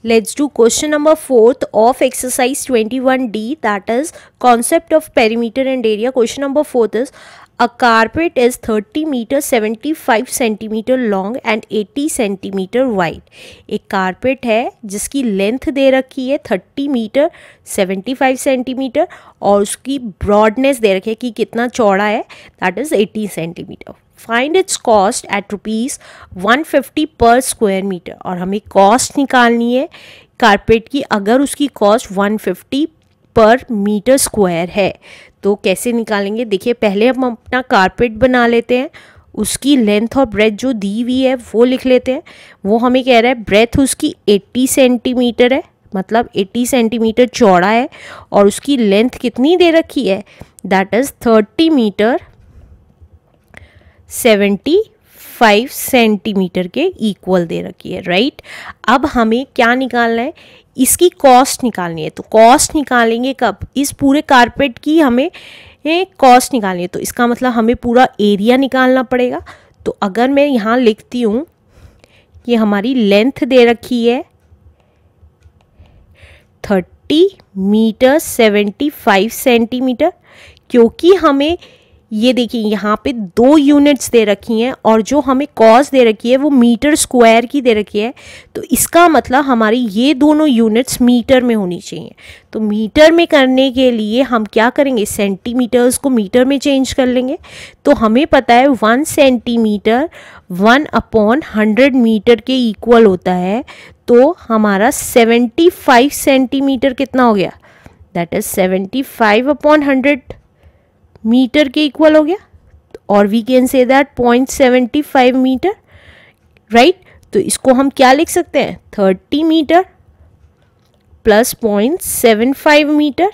Let's do question number 4th of exercise 21D, that is concept of perimeter and area. Question number 4th is a carpet is 30 meter 75 centimeter long and 80 centimeter wide. एक carpet है जिसकी length दे रखी है 30 metre 75 centimetre और उसकी broadness दे रखी है कि कितना चौड़ा है, that is 80 centimetre. Find its cost at ₹150 पर स्क्वायर मीटर. और हमें कॉस्ट निकालनी है कारपेट की अगर उसकी कॉस्ट 150 पर मीटर स्क्वायर है. तो कैसे निकालेंगे, देखिए पहले हम अपना कारपेट बना लेते हैं, उसकी लेंथ और ब्रेथ जो दी हुई है वो लिख लेते हैं. वो हमें कह रहा है ब्रेथ उसकी 80 सेंटीमीटर है, मतलब 80 सेंटीमीटर चौड़ा है और उसकी लेंथ कितनी दे रखी है, दैट इज़ 30 मीटर 75 सेंटीमीटर के इक्वल दे रखी है, राइट. अब हमें क्या निकालना है, इसकी कॉस्ट निकालनी है. तो कॉस्ट निकालेंगे कब, इस पूरे कारपेट की हमें कॉस्ट निकालनी है. तो इसका मतलब हमें पूरा एरिया निकालना पड़ेगा. तो अगर मैं यहाँ लिखती हूँ कि हमारी लेंथ दे रखी है 30 मीटर 75 सेंटीमीटर, क्योंकि हमें ये देखिए यहाँ पे 2 यूनिट्स दे रखी हैं और जो हमें कॉस्ट दे रखी है वो मीटर स्क्वायर की दे रखी है. तो इसका मतलब हमारी ये दोनों यूनिट्स मीटर में होनी चाहिए. तो मीटर में करने के लिए हम क्या करेंगे, सेंटीमीटर्स को मीटर में चेंज कर लेंगे. तो हमें पता है 1 सेंटीमीटर 1/100 मीटर के इक्वल होता है. तो हमारा 75 सेंटीमीटर कितना हो गया, दैट इज 75/100 मीटर के इक्वल हो गया. और we can say that 0.75 metre, right. तो इसको हम क्या लिख सकते हैं, 30 मीटर प्लस 0.75 मीटर,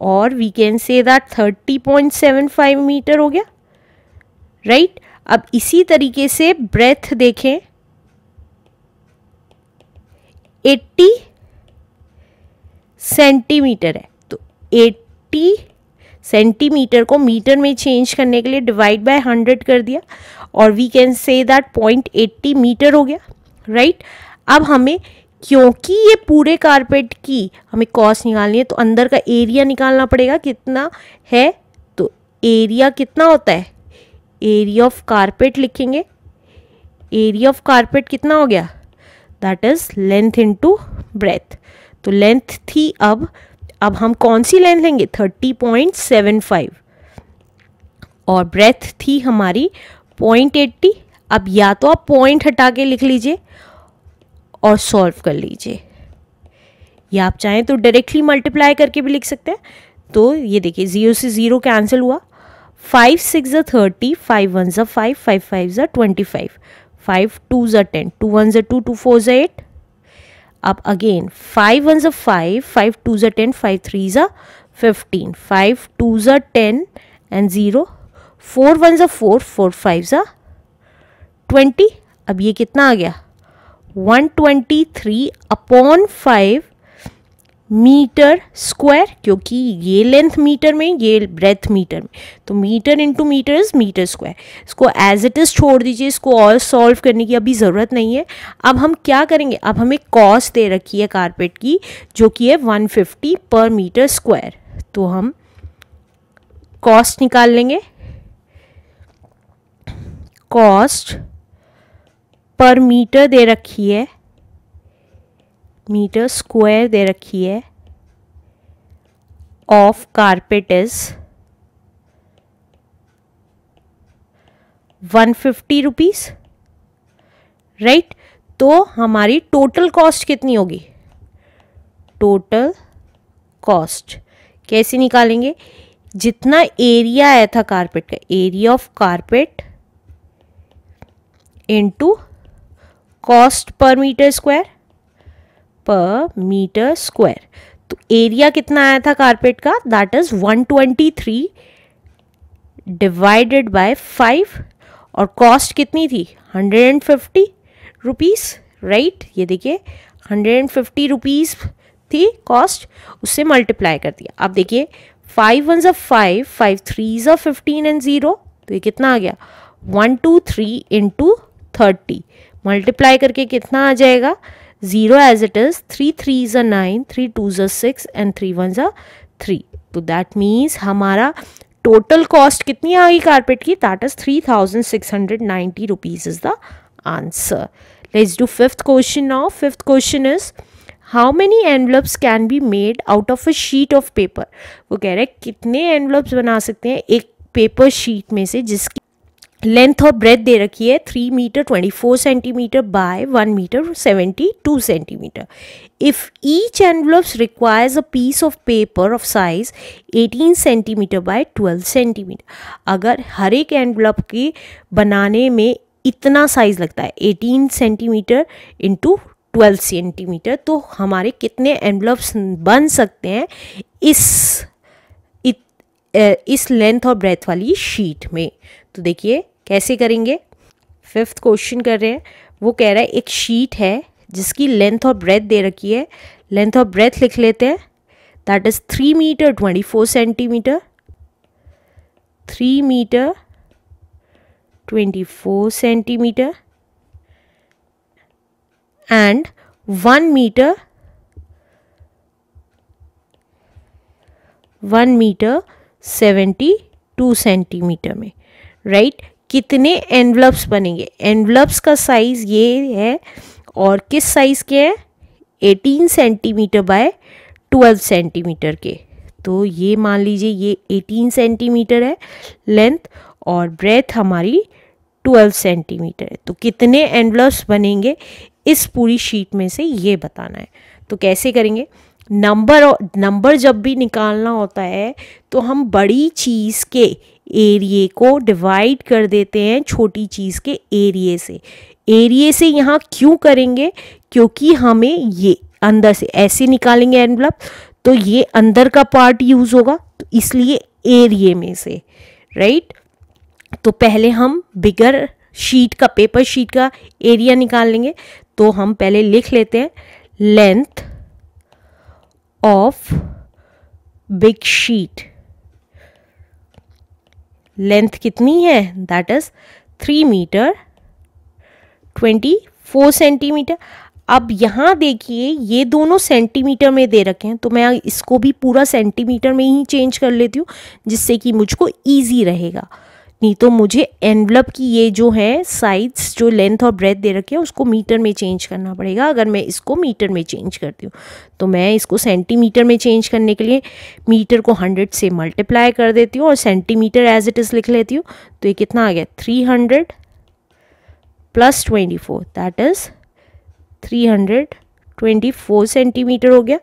और we can say that 30.75 metre हो गया, राइट. अब इसी तरीके से ब्रेथ देखें, 80 सेंटीमीटर है. तो 80 सेंटीमीटर को मीटर में चेंज करने के लिए डिवाइड बाय 100 कर दिया और we can say that 0.80 metre हो गया, राइट. अब हमें क्योंकि ये पूरे कारपेट की हमें कॉस्ट निकालनी है तो अंदर का एरिया निकालना पड़ेगा कितना है. तो एरिया कितना होता है, एरिया ऑफ कारपेट लिखेंगे. एरिया ऑफ कारपेट कितना हो गया, that is length into breadth. तो लेंथ थी, अब हम कौन सी लेंथ लेंगे, 30.75 और ब्रेथ थी हमारी 0.80. अब या तो आप पॉइंट हटा के लिख लीजिए और सॉल्व कर लीजिए, या आप चाहें तो डायरेक्टली मल्टीप्लाई करके भी लिख सकते हैं. तो ये देखिए 0 से 0 कैंसिल हुआ, 5 6 ज़ा 30, 5 1 ज़ा 5, 5 5 ज़ा 25, 5 2 ज़ा 10, 2 1 ज़ा 2, 2 4 ज़ा 8. अब अगेन 5 1 ज़ा 5, 5 2 ज़ा 10, 5 3 ज़ा 15, 5 2 ज़ा 10 एंड 0, 4 1 ज़ा 4, 4 5 ज़ा 20. अब ये कितना आ गया, 123/5 मीटर स्क्वायर, क्योंकि ये लेंथ मीटर में ये ब्रेथ मीटर में, तो metre into metre is metre square. इसको एज इट इज़ छोड़ दीजिए, इसको और सॉल्व करने की अभी ज़रूरत नहीं है. अब हम क्या करेंगे, अब हमें कॉस्ट दे रखी है कारपेट की जो कि है 150 पर मीटर स्क्वायर. तो हम कॉस्ट निकाल लेंगे. कॉस्ट पर मीटर दे रखी है, मीटर स्क्वायर दे रखी है, of carpet is 150 rupees, right. तो हमारी टोटल कॉस्ट कितनी होगी, टोटल कॉस्ट कैसे निकालेंगे, जितना एरिया आया था कारपेट का, area of carpet into cost per metre square, per metre square. तो एरिया कितना आया था कारपेट का, दैट इज 123 डिवाइडेड बाय 5 और कॉस्ट कितनी थी 150 रुपीज़, राइट. ये देखिए 150 रुपीज़ थी कॉस्ट, उससे मल्टीप्लाई कर दिया. अब देखिए 5 1 ज़ा 5, 5 3 ज़ा 15 एंड 0, तो ये कितना आ गया 123 इंटू 30, मल्टीप्लाई करके कितना आ जाएगा, 0 as it is, 3 3s are 9, 3 2s are 6 and 3 1s are 3. तो दैट मीन्स हमारा टोटल कॉस्ट कितनी आ गई कारपेट की? That is 3690 rupees is the answer. Let's do fifth question now. Fifth question is how many envelopes can be made out of a sheet of paper. वो कह रहे हैं कितने envelopes बना सकते हैं एक पेपर शीट में से जिसकी लेंथ और ब्रेथ दे रखी है 3 metre 24 centimetre by 1 metre 72 centimetre. If each envelopes requires a piece of paper of size 18 centimetre by 12 centimetre. अगर हर एक एनवलप के बनाने में इतना साइज लगता है 18 सेंटीमीटर इंटू 12 सेंटीमीटर, तो हमारे कितने एनवलप्स बन सकते हैं इस लेंथ और ब्रेथ वाली शीट में. तो देखिए कैसे करेंगे. फिफ्थ क्वेश्चन कर रहे हैं. वो कह रहा है एक शीट है जिसकी लेंथ और ब्रेथ दे रखी है. लेंथ और ब्रेथ लिख लेते हैं. That is 3 metre 24 centimetre, 3 metre 24 centimetre and 1 metre 72 centimetre में. राइट कितने एनवलप्स बनेंगे? एनवलप्स का साइज ये है और किस साइज के हैं? 18 सेंटीमीटर बाय 12 सेंटीमीटर के. तो ये मान लीजिए ये 18 सेंटीमीटर है लेंथ और ब्रेथ हमारी 12 सेंटीमीटर है. तो कितने एनवलप्स बनेंगे इस पूरी शीट में से ये बताना है. तो कैसे करेंगे? नंबर जब भी निकालना होता है तो हम बड़ी चीज़ के एरिए को डिवाइड कर देते हैं छोटी चीज़ के एरिए से. एरिए से यहाँ क्यों करेंगे? क्योंकि हमें ये अंदर से ऐसे निकालेंगे एनवलप तो ये अंदर का पार्ट यूज़ होगा, तो इसलिए एरिए में से. राइट तो पहले हम बिगर शीट का पेपर शीट का एरिया निकाल लेंगे. तो हम पहले लिख लेते हैं length of big sheet. Length कितनी है? That is 3 metre 24 centimetre. अब यहाँ देखिए ये दोनों सेंटीमीटर में दे रखे हैं तो मैं इसको भी पूरा सेंटीमीटर में ही चेंज कर लेती हूँ जिससे कि मुझको ईजी रहेगा. नहीं तो मुझे एनवलप की ये जो है साइड्स जो लेंथ और ब्रेथ दे रखे हैं उसको मीटर में चेंज करना पड़ेगा अगर मैं इसको मीटर में चेंज करती हूँ. तो मैं इसको सेंटीमीटर में चेंज करने के लिए मीटर को 100 से मल्टीप्लाई कर देती हूँ और सेंटीमीटर एज इट इज़ लिख लेती हूँ. तो ये कितना आ गया? 300 प्लस 24 दैट इज़ 324 सेंटीमीटर हो गया.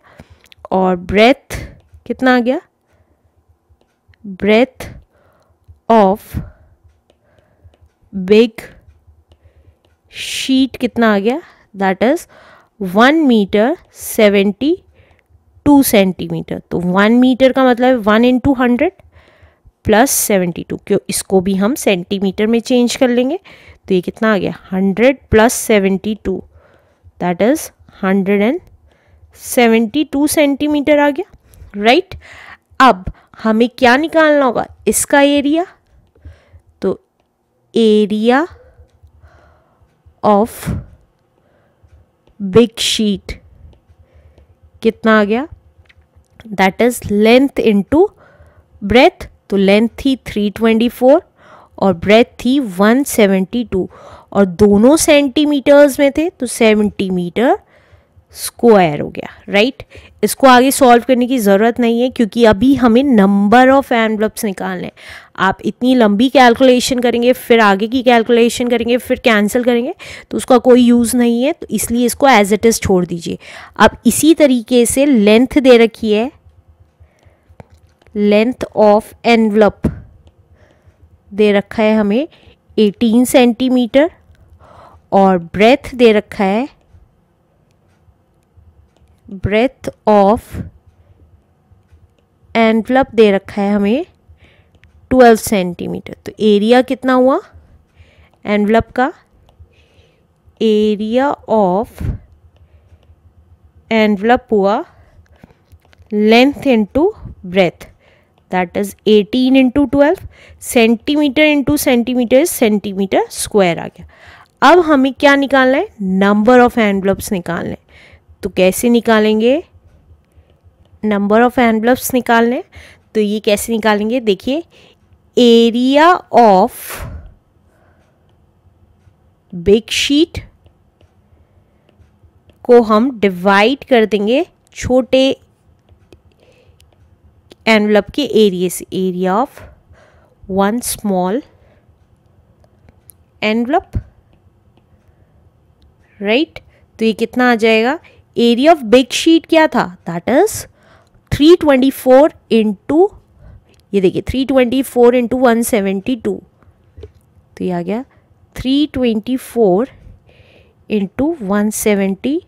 और ब्रेथ कितना आ गया? ब्रेथ ऑफ बिग शीट कितना आ गया? That is 1 metre 72 centimetre. तो 1 मीटर का मतलब 1 इंटू 100 प्लस 72. क्यों इसको भी हम सेंटीमीटर में चेंज कर लेंगे. तो ये कितना आ गया? 100 प्लस 72 दैट इज 172 सेंटीमीटर आ गया. राइट अब हमें क्या निकालना होगा? इसका एरिया. तो एरिया ऑफ बिग शीट कितना आ गया? That is length into breadth. तो लेंथ थी 324 और ब्रेथ थी 172 और दोनों सेंटीमीटर्स में थे तो 70 मीटर स्क्वायर हो गया. राइट इसको आगे सॉल्व करने की ज़रूरत नहीं है क्योंकि अभी हमें नंबर ऑफ एनवलप्स निकालने हैं. आप इतनी लंबी कैलकुलेशन करेंगे फिर आगे की कैलकुलेशन करेंगे फिर कैंसिल करेंगे तो उसका कोई यूज़ नहीं है. तो इसलिए इसको एज इट इज़ छोड़ दीजिए. अब इसी तरीके से लेंथ दे रखी है. लेंथ ऑफ एनवलप दे रखा है हमें 18 सेंटीमीटर और ब्रेथ दे रखा है ब्रेथ ऑफ एनवलप दे रखा है हमें 12 सेंटीमीटर. तो एरिया कितना हुआ एनवलप का? एरिया ऑफ एनवलप हुआ length into breath that is 18 into 12 centimetre into centimetre centimetre square आ गया. अब हमें क्या निकालना है, नंबर ऑफ एनवलप्स निकालने हैं। तो कैसे निकालेंगे, नंबर ऑफ एनवलप्स निकालने, तो ये कैसे निकालेंगे, देखिए एरिया ऑफ बिग शीट को हम डिवाइड कर देंगे छोटे एनवलप के एरिया से, area of one small envelope, right. तो ये कितना आ जाएगा, एरिया ऑफ बिग शीट क्या था, दैट इज 324 इंटू, ये देखिए 324 इंटू 172, तो ये आ गया 324 इंटू 172,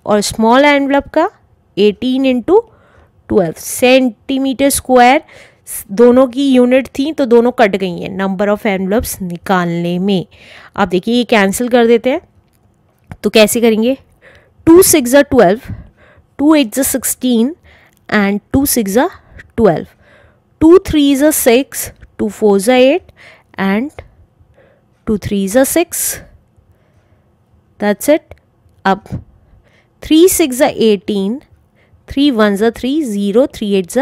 और स्मॉल एनवलप का 18 इंटू 12 सेंटीमीटर स्क्वायर। दोनों की यूनिट थी तो दोनों कट गई हैं नंबर ऑफ एनवलप्स निकालने में। आप देखिए ये कैंसिल कर देते हैं, तो कैसे करेंगे, 2 6 12, 2 8 16 एंड 2 6 12, 2 3 6, 2 4 8 एंड 2 3 6, दैट्स इट। अब 3 6 18, 3 1 3 0, 3 8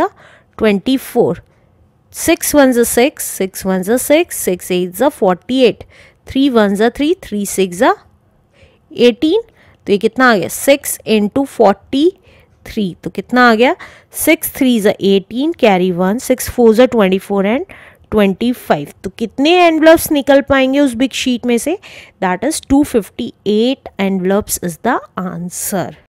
24, 6 1 6, 6 1 6, 6 8 48, 3 1 3, 3 6 18, तो ये कितना आ गया 6 इंटू 43, तो कितना आ गया 6 3 18, कैरी 1, 6 4 24 एंड 25। तो कितने एनवलप्स निकल पाएंगे उस बिग शीट में से, that is 258 envelopes is the answer.